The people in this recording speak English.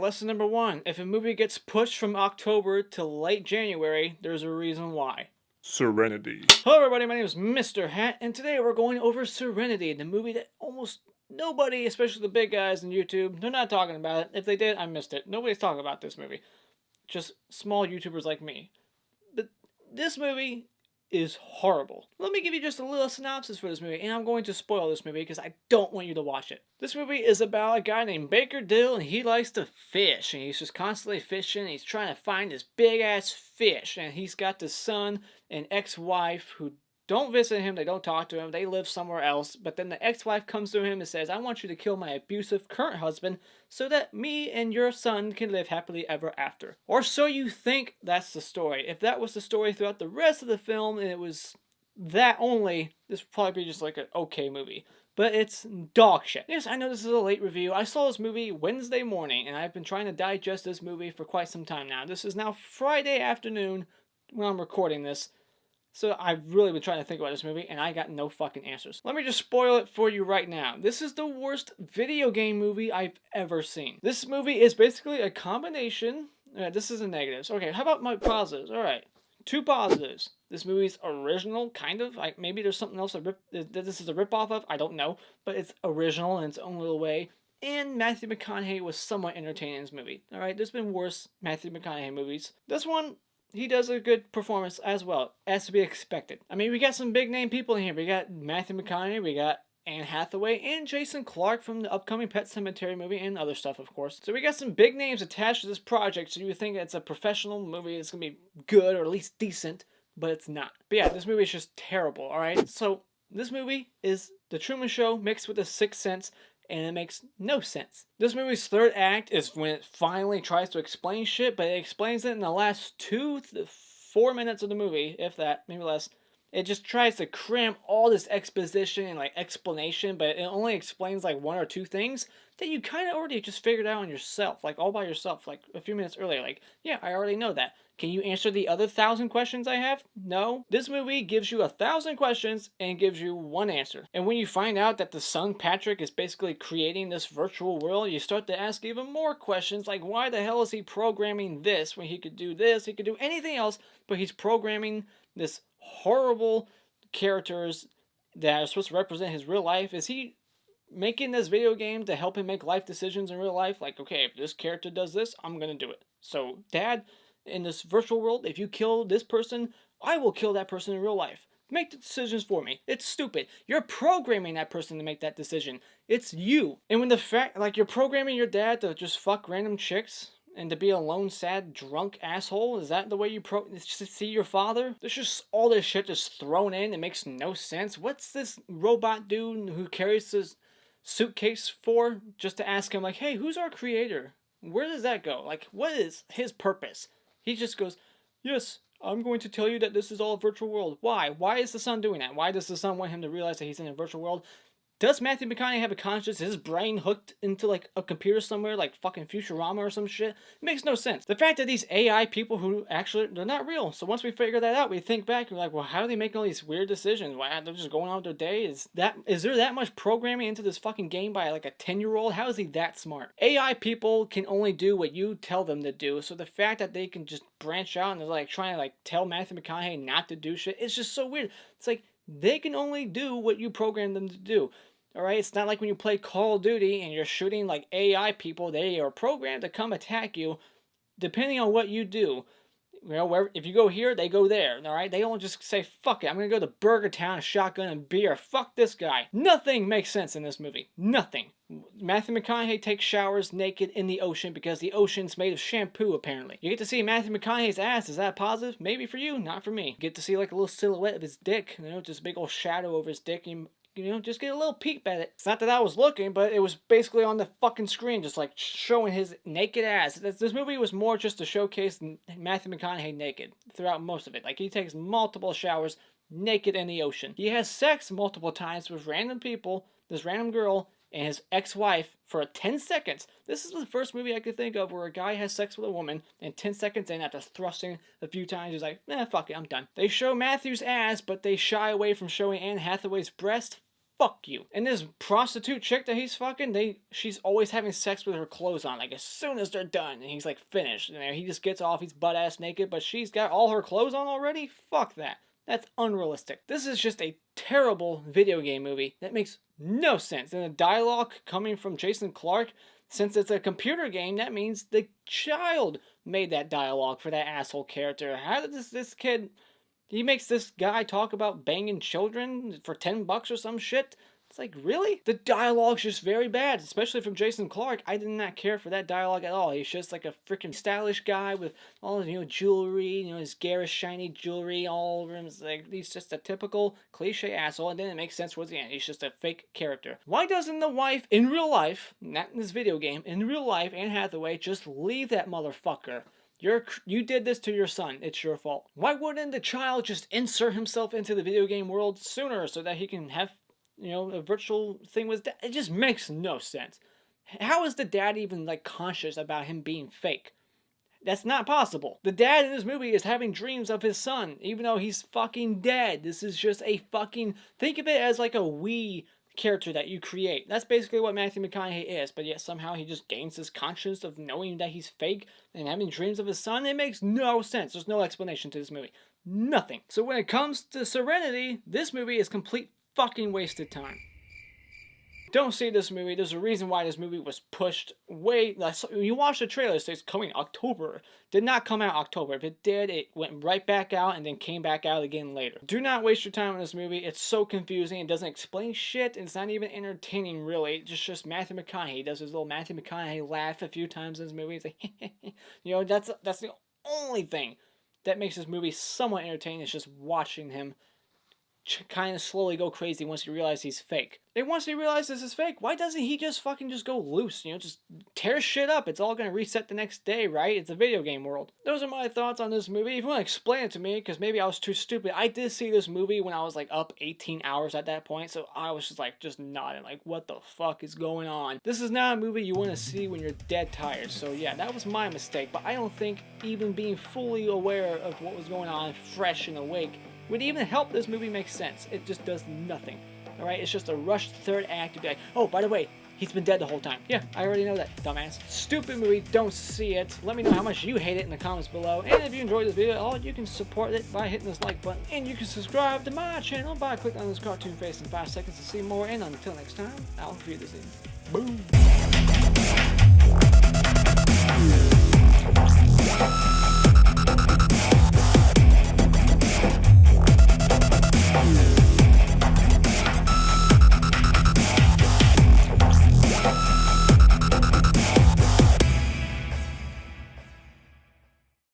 lesson number 1. If a movie gets pushed from October to late January, there's a reason why. Serenity. Hello everybody, my name is Mr. Hat, and today we're going over Serenity, the movie that almost nobody, especially the big guys on YouTube, they're not talking about it. If they did, I missed it. Nobody's talking about this movie. Just small YouTubers like me. But this movie is horrible. Let me give you just a little synopsis for this movie, and I'm going to spoil this movie because I don't want you to watch it. This movie is about a guy named Baker Dill, and he likes to fish, and he's just constantly fishing. He's trying to find this big ass fish, and he's got this son and ex-wife who don't visit him, they don't talk to him, they live somewhere else. But then the ex-wife comes to him and says, I want you to kill my abusive current husband so that me and your son can live happily ever after. Or so you think that's the story. If that was the story throughout the rest of the film and it was that only, this would probably be just like an okay movie. But it's dog shit. Yes, I know this is a late review. I saw this movie Wednesday morning, and I've been trying to digest this movie for quite some time now. This is now Friday afternoon when I'm recording this. So I've really been trying to think about this movie, and I got no fucking answers. Let me just spoil it for you right now. This is the worst video game movie I've ever seen. This movie is basically a combination. This is the negatives. Okay, how about my positives? Alright, 2 positives. This movie's original, kind of. Maybe there's something else that this is a ripoff of. I don't know. But it's original in its own little way. And Matthew McConaughey was somewhat entertaining in this movie. Alright, there's been worse Matthew McConaughey movies. This one, he does a good performance as well, as to be expected. I mean, we got some big name people in here. We got Matthew McConaughey, we got Anne Hathaway, and Jason Clarke from the upcoming Pet Sematary movie, and other stuff, of course. So we got some big names attached to this project, so you would think it's a professional movie, it's gonna be good, or at least decent, but it's not. But yeah, this movie is just terrible, alright? So, this movie is The Truman Show mixed with The Sixth Sense, and it makes no sense. This movie's third act is when it finally tries to explain shit, but it explains it in the last 2 to 4 minutes of the movie, if that, maybe less. It just tries to cram all this exposition and like explanation, but it only explains like 1 or 2 things that you kind of already just figured out on yourself, like all by yourself, like a few minutes earlier. Like, yeah, I already know that. Can you answer the other 1,000 questions I have? No. This movie gives you 1,000 questions and gives you 1 answer. And when you find out that the son Patrick is basically creating this virtual world, you start to ask even more questions like, why the hell is he programming this when he could do this, he could do anything else, but he's programming this horrible characters that are supposed to represent his real life? Is he making this video game to help him make life decisions in real life? Like, okay, if this character does this, I'm gonna do it. So, Dad, in this virtual world, if you kill this person, I will kill that person in real life. Make the decisions for me. It's stupid. You're programming that person to make that decision. It's you. And when the fact, like, you're programming your dad to just fuck random chicks and to be a lone, sad, drunk asshole, is that the way you see your father? There's just all this shit just thrown in. It makes no sense. What's this robot dude who carries this suitcase for? Just to ask him, like, hey, who's our creator? Where does that go? Like, what is his purpose? He just goes, yes, I'm going to tell you that this is all a virtual world. Why? Why is the son doing that? Why does the son want him to realize that he's in a virtual world? Does Matthew McConaughey have a conscience? Is his brain hooked into like a computer somewhere like fucking Futurama or some shit? It makes no sense. The fact that these AI people who actually, they're not real. So once we figure that out, we think back, we're like, well, how do they make all these weird decisions? Why, they're just going on with their day? Is there that much programming into this fucking game by like a 10-year-old? How is he that smart? AI people can only do what you tell them to do. So the fact that they can just branch out and they're like trying to like tell Matthew McConaughey not to do shit, it's just so weird. It's like, they can only do what you program them to do. Alright, it's not like when you play Call of Duty and you're shooting like AI people, they are programmed to come attack you depending on what you do. You know, if you go here, they go there. Alright, they don't just say, fuck it, I'm gonna go to Burger Town, shotgun and beer. Fuck this guy. Nothing makes sense in this movie. Nothing. Matthew McConaughey takes showers naked in the ocean because the ocean's made of shampoo, apparently. You get to see Matthew McConaughey's ass. Is that positive? Maybe for you, not for me. You get to see like a little silhouette of his dick. You know, just a big old shadow over his dick. You know, just get a little peek at it. It's not that I was looking, but it was basically on the fucking screen, just like showing his naked ass. This movie was more just to showcase Matthew McConaughey naked throughout most of it. Like, he takes multiple showers naked in the ocean. He has sex multiple times with random people, this random girl, and his ex-wife for 10 seconds. This is the first movie I could think of where a guy has sex with a woman, and 10 seconds in, after thrusting a few times, he's like, fuck it, I'm done. They show Matthew's ass, but they shy away from showing Anne Hathaway's breast. fuck you. And this prostitute chick that he's fucking, she's always having sex with her clothes on, like as soon as they're done, and he's like finished. You know, he just gets off, he's butt-ass naked, but she's got all her clothes on already? Fuck that. That's unrealistic. This is just a terrible video game movie that makes no sense. And the dialogue coming from Jason Clarke, since it's a computer game, that means the child made that dialogue for that asshole character. How did this kid... He makes this guy talk about banging children for $10 or some shit? It's like, really? The dialogue's just very bad, especially from Jason Clarke. I did not care for that dialogue at all. He's just like a freaking stylish guy with all his, jewelry, his garish, shiny jewelry all over him. It's like, he's just a typical cliche asshole, and then it makes sense towards the end. He's just a fake character. Why doesn't the wife, in real life, not in this video game, in real life, Anne Hathaway, just leave that motherfucker? You did this to your son. It's your fault. Why wouldn't the child just insert himself into the video game world sooner so that he can have, a virtual thing with dad? It just makes no sense. How is the dad even, conscious about him being fake? That's not possible. The dad in this movie is having dreams of his son, even though he's fucking dead. This is just a fucking... Think of it as like a Wii character that you create. That's basically what Matthew McConaughey is, but yet somehow he just gains his conscience of knowing that he's fake and having dreams of his son. It makes no sense. There's no explanation to this movie. Nothing. So when it comes to Serenity, this movie is complete fucking wasted time. Don't see this movie. There's a reason why this movie was pushed way... You watch the trailer, it says coming October. Did not come out October. If it did, it went right back out and then came back out again later. Do not waste your time on this movie. It's so confusing. It doesn't explain shit. It's not even entertaining, really. It's just Matthew McConaughey. He does his little Matthew McConaughey laugh a few times in this movie. It's like, that's the only thing that makes this movie somewhat entertaining. Is just watching him kind of slowly go crazy once he realizes he's fake. And once he realizes it's fake, why doesn't he just fucking just go loose? Just tear shit up. It's all gonna reset the next day, right? It's a video game world. Those are my thoughts on this movie. If you want to explain it to me, because maybe I was too stupid. I did see this movie when I was up 18 hours at that point, so I was just nodding, what the fuck is going on? This is not a movie you want to see when you're dead tired. So yeah, that was my mistake, but I don't think even being fully aware of what was going on, fresh and awake, would even help this movie make sense. It just does nothing. Alright, it's just a rushed third act to be like, oh, by the way, he's been dead the whole time. Yeah, I already know that, dumbass. Stupid movie, don't see it. Let me know how much you hate it in the comments below. And if you enjoyed this video at all, you can support it by hitting this like button. And you can subscribe to my channel by clicking on this cartoon face in 5 seconds to see more. And until next time, I'll see you this evening. Boom.